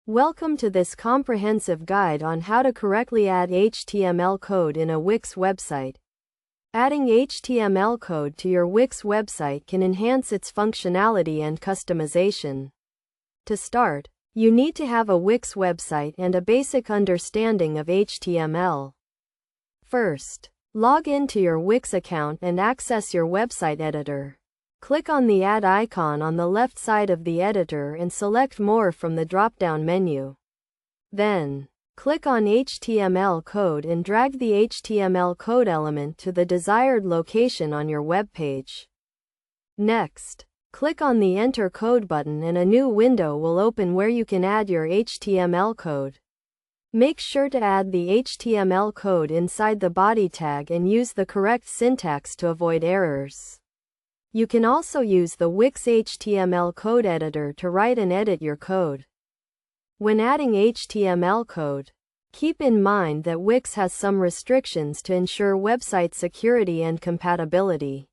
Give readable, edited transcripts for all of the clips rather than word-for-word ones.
Welcome to this comprehensive guide on how to correctly add HTML code in a Wix website. Adding HTML code to your Wix website can enhance its functionality and customization. To start, you need to have a Wix website and a basic understanding of HTML. First, log into your Wix account and access your website editor. Click on the Add icon on the left side of the editor and select More from the drop-down menu. Then, click on HTML code and drag the HTML code element to the desired location on your web page. Next, click on the Enter Code button and a new window will open where you can add your HTML code. Make sure to add the HTML code inside the body tag and use the correct syntax to avoid errors. You can also use the Wix HTML code editor to write and edit your code. When adding HTML code, keep in mind that Wix has some restrictions to ensure website security and compatibility.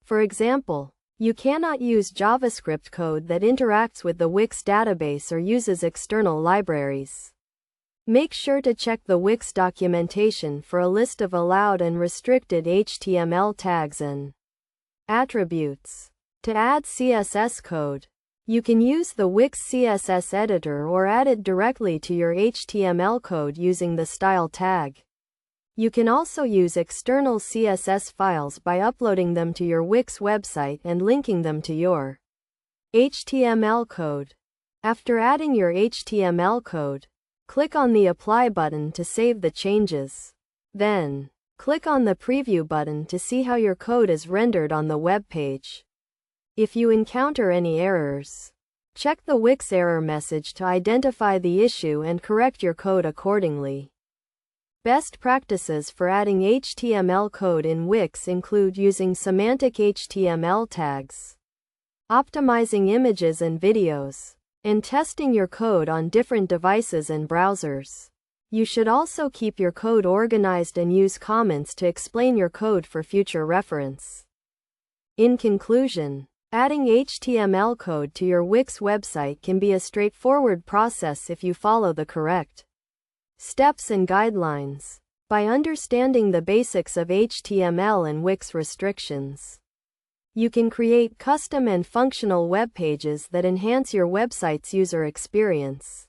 For example, you cannot use JavaScript code that interacts with the Wix database or uses external libraries. Make sure to check the Wix documentation for a list of allowed and restricted HTML tags and attributes. To add CSS code, you can use the Wix CSS editor or add it directly to your HTML code using the style tag. You can also use external CSS files by uploading them to your Wix website and linking them to your HTML code. After adding your HTML code, click on the Apply button to save the changes. Then, click on the Preview button to see how your code is rendered on the web page. If you encounter any errors, check the Wix error message to identify the issue and correct your code accordingly. Best practices for adding HTML code in Wix include using semantic HTML tags, optimizing images and videos, and testing your code on different devices and browsers. You should also keep your code organized and use comments to explain your code for future reference. In conclusion, adding HTML code to your Wix website can be a straightforward process if you follow the correct steps and guidelines. By understanding the basics of HTML and Wix restrictions, you can create custom and functional web pages that enhance your website's user experience.